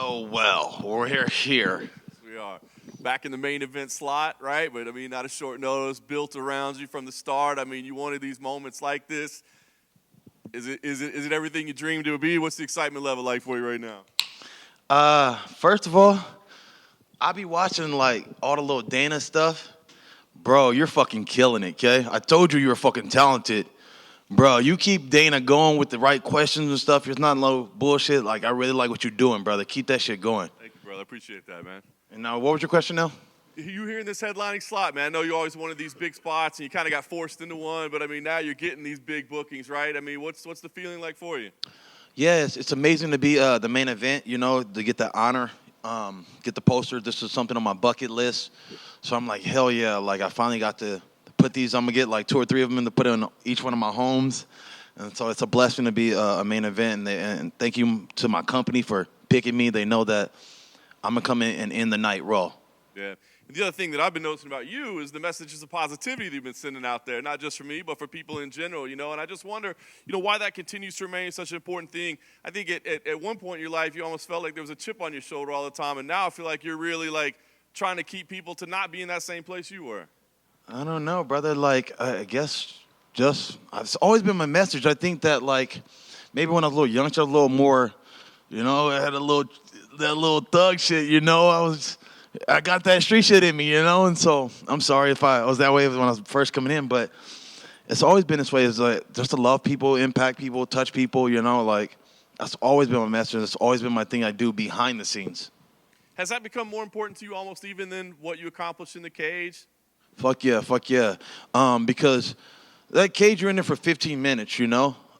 Well, we're here. Yes, we are. Back in the main event slot, right? But, not a short notice, built around you from the start. You wanted these moments like this. Is it everything you dreamed it would be? What's the excitement level like for you right now? First of all, I be watching, all the little Dana stuff. Bro, you're fucking killing it, okay? I told you were fucking talented. Bro, you keep Dana going with the right questions and stuff. It's not no bullshit. I really like what you're doing, brother. Keep that shit going. Thank you, brother. I appreciate that, man. And now, what was your question now? You here in this headlining slot, man. I know you always wanted these big spots, and you kind of got forced into one. But, now you're getting these big bookings, right? What's the feeling like for you? Yeah, it's amazing to be the main event, to get that honor, get the poster. This is something on my bucket list. So I'm like, hell yeah. I finally got to put these. I'm going to get 2 or 3 of them to put in each one of my homes. And so it's a blessing to be a main event. And thank you to my company for picking me. They know that I'm going to come in and end the night raw. Yeah. And the other thing that I've been noticing about you is the messages of positivity that you've been sending out there, not just for me, but for people in general, And I just wonder, why that continues to remain such an important thing. I think at one point in your life, you almost felt like there was a chip on your shoulder all the time. And now I feel like you're really, trying to keep people to not be in that same place you were. I don't know, brother. I guess it's always been my message. I think that, maybe when I was a little youngster, a little more, I had that little thug shit, I got that street shit in me, and so I'm sorry if I was that way when I was first coming in, but it's always been this way, is just to love people, impact people, touch people, that's always been my message. It's always been my thing I do behind the scenes. Has that become more important to you almost even than what you accomplished in the cage? Fuck yeah. Because that cage, you're in there for 15 minutes,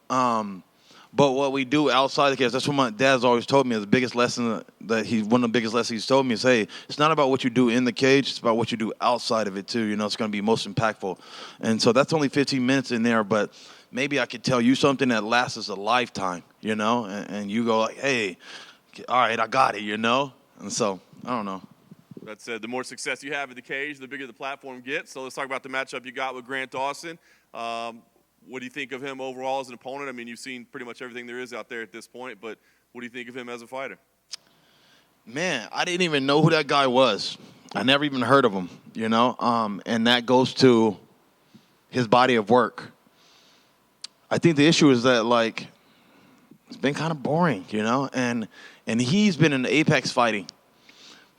But what we do outside the cage, that's what my dad's always told me. The biggest lesson one of the biggest lessons he's told me is, hey, it's not about what you do in the cage, it's about what you do outside of it too. It's going to be most impactful. And so that's only 15 minutes in there, but maybe I could tell you something that lasts us a lifetime, and you go hey, all right, I got it, And so, I don't know. That said, the more success you have in the cage, the bigger the platform gets. So let's talk about the matchup you got with Grant Dawson. What do you think of him overall as an opponent? You've seen pretty much everything there is out there at this point, but what do you think of him as a fighter? Man, I didn't even know who that guy was. I never even heard of him, and that goes to his body of work. I think the issue is that, it's been kind of boring, and he's been in the Apex fighting.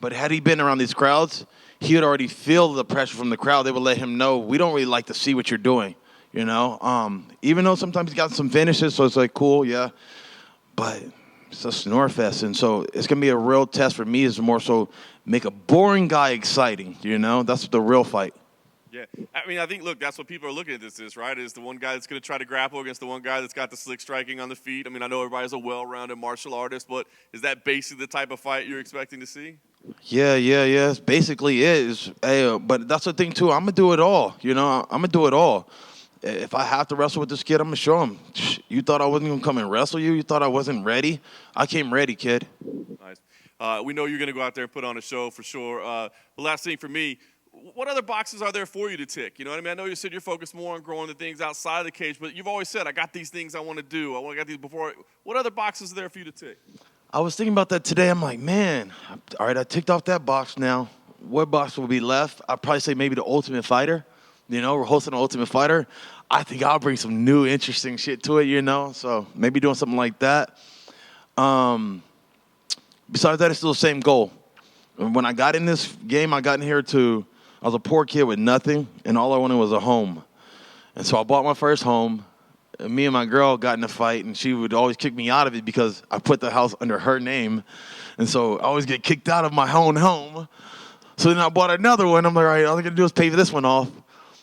But had he been around these crowds, he would already feel the pressure from the crowd. They would let him know, we don't really like to see what you're doing, Even though sometimes he's got some finishes, so it's cool, yeah. But it's a snore fest, and so it's going to be a real test for me is more so make a boring guy exciting, That's the real fight. Yeah, I think, look, that's what people are looking at this, right? Is the one guy that's going to try to grapple against the one guy that's got the slick striking on the feet. I know everybody's a well-rounded martial artist, but is that basically the type of fight you're expecting to see? Yeah. It basically is. Hey, but that's the thing, too. I'm going to do it all, I'm going to do it all. If I have to wrestle with this kid, I'm going to show him. You thought I wasn't going to come and wrestle you? You thought I wasn't ready? I came ready, kid. Nice. We know you're going to go out there and put on a show for sure. The last thing for me, what other boxes are there for you to tick? You know what I mean? I know you said you're focused more on growing the things outside of the cage, but you've always said, I got these things I want to do. I got these before. What other boxes are there for you to tick? I was thinking about that today. I'm like, man, all right, I ticked off that box now. What box will be left? I'd probably say maybe the Ultimate Fighter. We're hosting an Ultimate Fighter. I think I'll bring some new, interesting shit to it, So maybe doing something like that. Besides that, it's still the same goal. When I got in this game, I was a poor kid with nothing, and all I wanted was a home. And so I bought my first home. And me and my girl got in a fight, and she would always kick me out of it because I put the house under her name. And so I always get kicked out of my own home. So then I bought another one. I'm like, all right, all I got to do is pay this one off.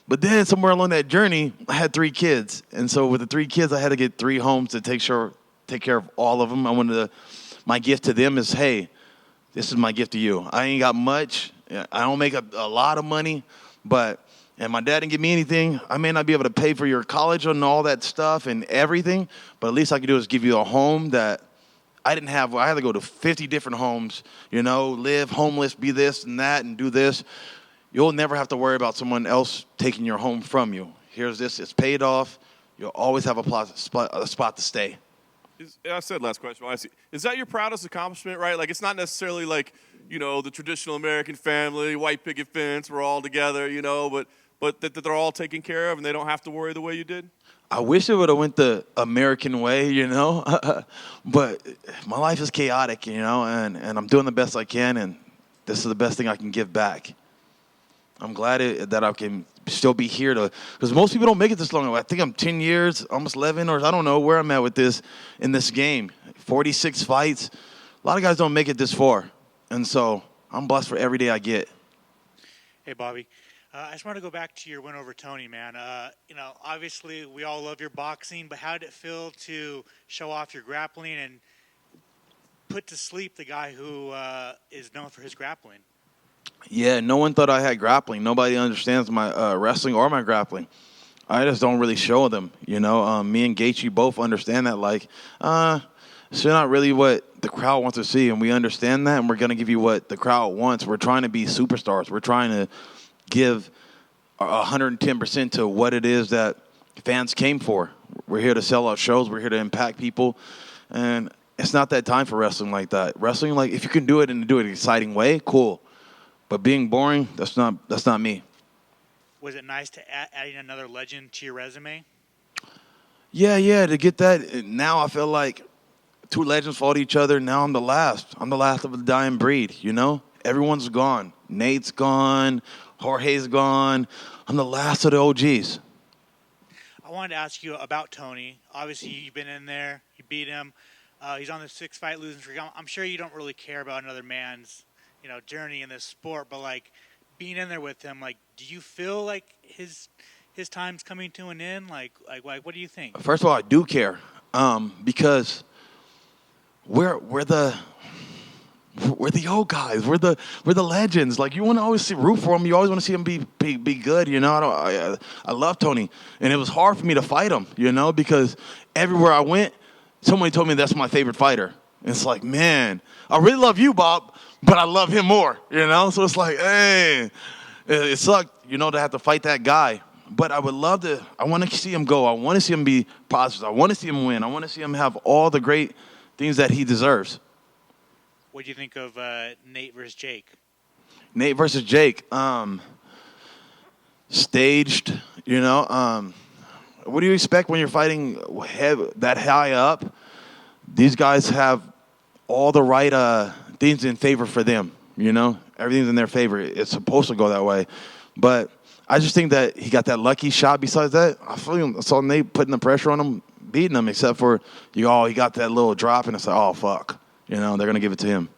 But then somewhere along that journey, I had 3 kids. And so with the 3 kids, I had to get 3 homes to take care of all of them. My gift to them is, hey, this is my gift to you. I ain't got much. I don't make a lot of money, and my dad didn't give me anything. I may not be able to pay for your college and all that stuff and everything, but at least I can do is give you a home that I didn't have. I had to go to 50 different homes, live homeless, be this and that, and do this. You'll never have to worry about someone else taking your home from you. Here's this. It's paid off. You'll always have a spot to stay. I said last question. Is that your proudest accomplishment, right? Like, it's not necessarily like, the traditional American family, white picket fence, we're all together, but that they're all taken care of and they don't have to worry the way you did? I wish it would have went the American way, but my life is chaotic, and I'm doing the best I can, and this is the best thing I can give back. I'm glad that I can still be here because most people don't make it this long. I think I'm 10 years, almost 11, or I don't know where I'm at with this in this game. 46 fights. A lot of guys don't make it this far, and so I'm blessed for every day I get. Hey, Bobby. I just want to go back to your win over Tony, man. Obviously we all love your boxing, but how did it feel to show off your grappling and put to sleep the guy who is known for his grappling? Yeah, no one thought I had grappling. Nobody understands my wrestling or my grappling. I just don't really show them, Me and Gaethje both understand that, it's not really what the crowd wants to see, and we understand that, and we're going to give you what the crowd wants. We're trying to be superstars. We're trying to give 110% to what it is that fans came for. We're here to sell out shows. We're here to impact people, and it's not that time for wrestling like that. Wrestling, if you can do it and do it in an exciting way, cool. But being boring, that's not me. Was it nice to adding another legend to your resume? Yeah, to get that. Now I feel like two legends fought each other. Now I'm the last. I'm the last of the dying breed, Everyone's gone. Nate's gone. Jorge's gone. I'm the last of the OGs. I wanted to ask you about Tony. Obviously, you've been in there. You beat him. He's on the 6-fight losing streak. I'm sure you don't really care about another man's journey in this sport, but being in there with him, do you feel like his time's coming to an end? What do you think? First of all, I do care, because we're the old guys. We're the legends. You want to always root for him. You always want to see him be good. I love Tony, and it was hard for me to fight him. Because everywhere I went, somebody told me that's my favorite fighter. And it's man, I really love you, Bob, but I love him more, So it's hey, it sucked, to have to fight that guy. But I would love to. I want to see him go. I want to see him be positive. I want to see him win. I want to see him have all the great things that he deserves. What do you think of Nate versus Jake? Nate versus Jake. Staged, what do you expect when you're fighting that high up? These guys have all the right things in favor for them, Everything's in their favor. It's supposed to go that way. But I just think that he got that lucky shot. Besides that, I saw Nate putting the pressure on him, beating him, except for, he got that little drop, and it's oh, fuck. They're going to give it to him.